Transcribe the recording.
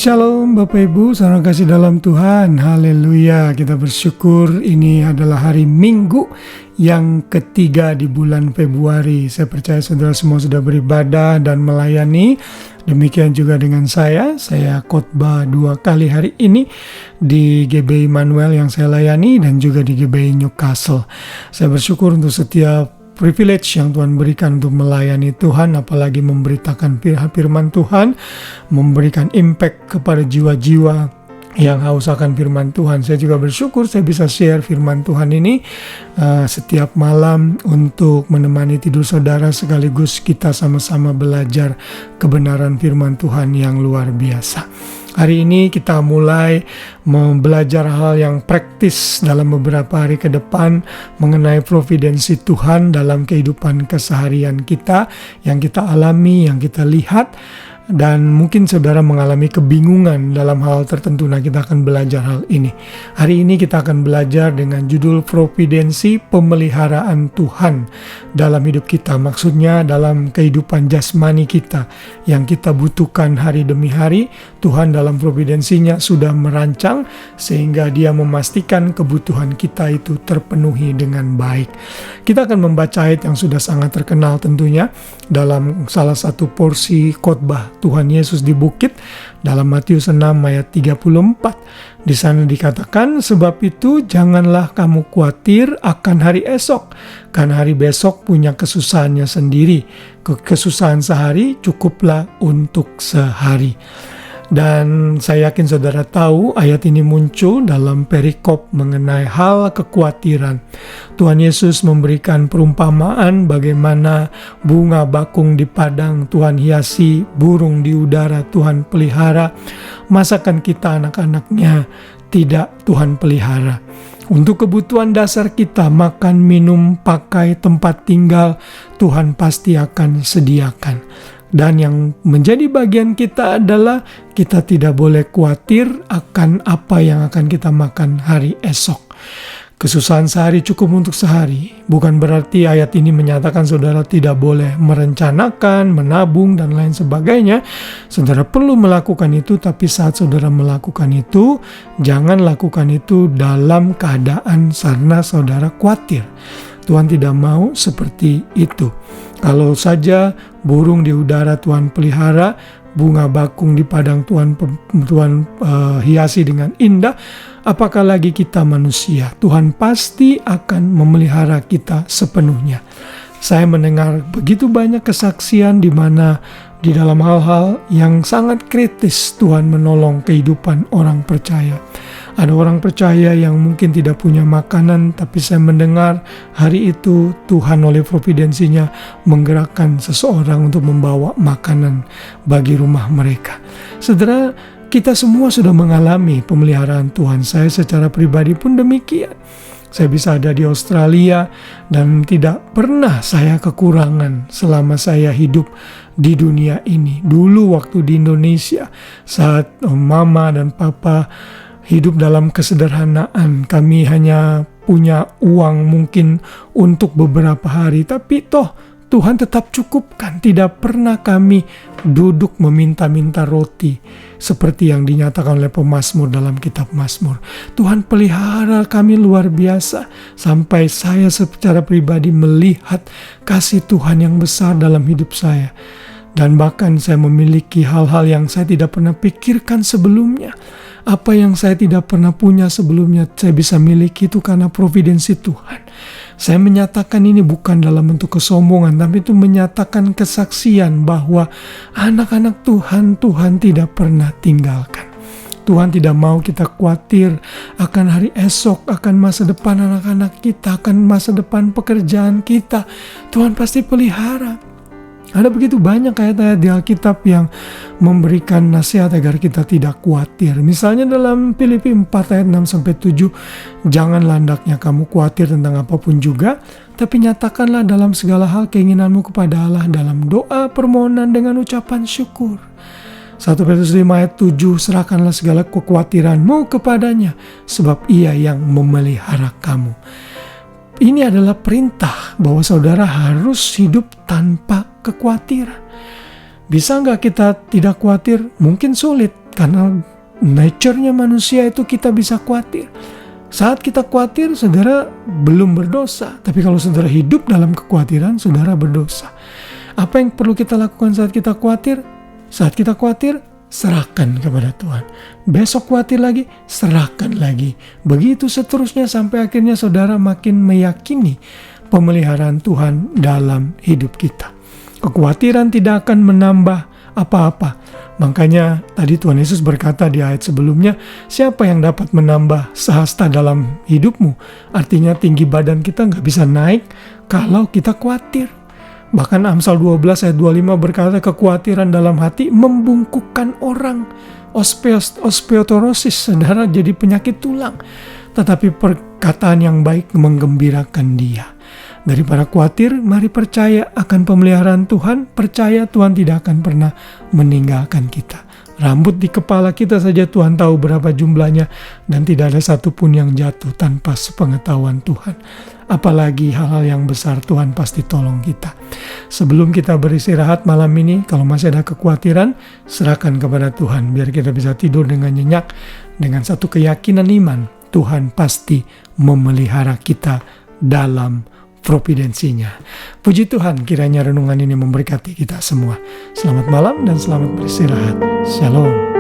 Shalom Bapak Ibu, saudara kasih dalam Tuhan. Haleluya, kita bersyukur ini adalah hari Minggu yang ketiga di bulan Februari. Saya percaya saudara semua sudah beribadah dan melayani. Demikian juga dengan saya khotbah 2 kali hari ini di GBI Immanuel yang saya layani dan juga di GBI Newcastle. Saya bersyukur untuk setiap privilege yang Tuhan berikan untuk melayani Tuhan, apalagi memberitakan firman Tuhan, memberikan impact kepada jiwa-jiwa yang haus akan firman Tuhan. Saya juga bersyukur saya bisa share firman Tuhan ini setiap malam untuk menemani tidur saudara, sekaligus kita sama-sama belajar kebenaran firman Tuhan yang luar biasa. Hari ini kita mulai belajar hal yang praktis dalam beberapa hari ke depan mengenai providensi Tuhan dalam kehidupan keseharian kita, yang kita alami, yang kita lihat. Dan mungkin saudara mengalami kebingungan dalam hal tertentu. Nah, kita akan belajar hal ini. Hari ini kita akan belajar dengan judul providensi pemeliharaan Tuhan dalam hidup kita. Maksudnya dalam kehidupan jasmani kita yang kita butuhkan hari demi hari. Tuhan dalam providensinya sudah merancang sehingga Dia memastikan kebutuhan kita itu terpenuhi dengan baik. Kita akan membaca ayat yang sudah sangat terkenal tentunya dalam salah satu porsi khotbah Tuhan Yesus di bukit dalam Matius 6 ayat 34. Di sana dikatakan, sebab itu janganlah kamu khawatir akan hari esok, karena hari besok punya kesusahannya sendiri. Kesusahan sehari cukuplah untuk sehari. Dan saya yakin saudara tahu ayat ini muncul dalam perikop mengenai hal kekhawatiran. Tuhan Yesus memberikan perumpamaan bagaimana bunga bakung di padang Tuhan hiasi, burung di udara Tuhan pelihara. Masakan kita anak-anaknya tidak Tuhan pelihara. Untuk kebutuhan dasar kita, makan, minum, pakai, tempat tinggal, Tuhan pasti akan sediakan. Dan yang menjadi bagian kita adalah kita tidak boleh khawatir akan apa yang akan kita makan hari esok. Kesusahan sehari cukup untuk sehari. Bukan berarti ayat ini menyatakan saudara tidak boleh merencanakan, menabung, dan lain sebagainya. Saudara perlu melakukan itu, tapi saat saudara melakukan itu, jangan lakukan itu dalam keadaan karena saudara khawatir. Tuhan tidak mau seperti itu. Kalau saja burung di udara Tuhan pelihara, bunga bakung di padang Tuhan hiasi dengan indah, apakah lagi kita manusia? Tuhan pasti akan memelihara kita sepenuhnya. Saya mendengar begitu banyak kesaksian di mana di dalam hal-hal yang sangat kritis Tuhan menolong kehidupan orang percaya. Ada orang percaya yang mungkin tidak punya makanan, tapi saya mendengar hari itu Tuhan oleh providensinya menggerakkan seseorang untuk membawa makanan bagi rumah mereka. Saudara, kita semua sudah mengalami pemeliharaan Tuhan. Saya secara pribadi pun demikian. Saya bisa ada di Australia dan tidak pernah saya kekurangan selama saya hidup di dunia ini. Dulu waktu di Indonesia, saat mama dan papa hidup dalam kesederhanaan, kami hanya punya uang mungkin untuk beberapa hari, tapi toh Tuhan tetap cukupkan. Tidak pernah kami duduk meminta-minta roti seperti yang dinyatakan oleh pemazmur dalam kitab Mazmur. Tuhan pelihara kami luar biasa, sampai saya secara pribadi melihat kasih Tuhan yang besar dalam hidup saya. Dan bahkan saya memiliki hal-hal yang saya tidak pernah pikirkan sebelumnya. Apa yang saya tidak pernah punya sebelumnya, saya bisa miliki itu karena providensi Tuhan. Saya menyatakan ini bukan dalam bentuk kesombongan, tapi itu menyatakan kesaksian bahwa anak-anak Tuhan, Tuhan tidak pernah tinggalkan. Tuhan tidak mau kita khawatir akan hari esok, akan masa depan anak-anak kita, akan masa depan pekerjaan kita. Tuhan pasti pelihara. Ada begitu banyak ayat-ayat di Alkitab yang memberikan nasihat agar kita tidak khawatir. Misalnya dalam Filipi 4 ayat 6-7, janganlah hendaknya kamu khawatir tentang apapun juga, tapi nyatakanlah dalam segala hal keinginanmu kepada Allah dalam doa permohonan dengan ucapan syukur. 1 Petrus 5 ayat 7, serahkanlah segala kekhawatiranmu kepadanya, sebab Ia yang memelihara kamu. Ini adalah perintah bahwa saudara harus hidup tanpa kekhawatiran. Bisa nggak kita tidak khawatir? Mungkin sulit, Karena nature-nya manusia itu kita bisa khawatir. Saat kita khawatir, saudara belum berdosa. Tapi kalau saudara hidup dalam kekhawatiran, saudara berdosa. Apa yang perlu kita lakukan saat kita khawatir? Saat kita khawatir, serahkan kepada Tuhan. Besok khawatir lagi, serahkan lagi. Begitu seterusnya sampai akhirnya saudara makin meyakini pemeliharaan Tuhan dalam hidup kita. Kekhawatiran tidak akan menambah apa-apa. Makanya tadi Tuhan Yesus berkata di ayat sebelumnya, siapa yang dapat menambah sehasta dalam hidupmu? Artinya tinggi badan kita nggak bisa naik kalau kita khawatir. Bahkan Amsal 12 ayat 25 berkata, kekhawatiran dalam hati membungkukkan orang. Osteoporosis, saudara, jadi penyakit tulang. Tetapi perkataan yang baik menggembirakan dia. Daripada khawatir, mari percaya akan pemeliharaan Tuhan. Percaya Tuhan tidak akan pernah meninggalkan kita. Rambut di kepala kita saja Tuhan tahu berapa jumlahnya, dan tidak ada satupun yang jatuh tanpa sepengetahuan Tuhan. Apalagi hal-hal yang besar, Tuhan pasti tolong kita. Sebelum kita beristirahat malam ini, kalau masih ada kekhawatiran, serahkan kepada Tuhan, biar kita bisa tidur dengan nyenyak, dengan satu keyakinan iman, Tuhan pasti memelihara kita dalam providensinya. Puji Tuhan, kiranya renungan ini memberkati kita semua. Selamat malam dan selamat beristirahat. Shalom.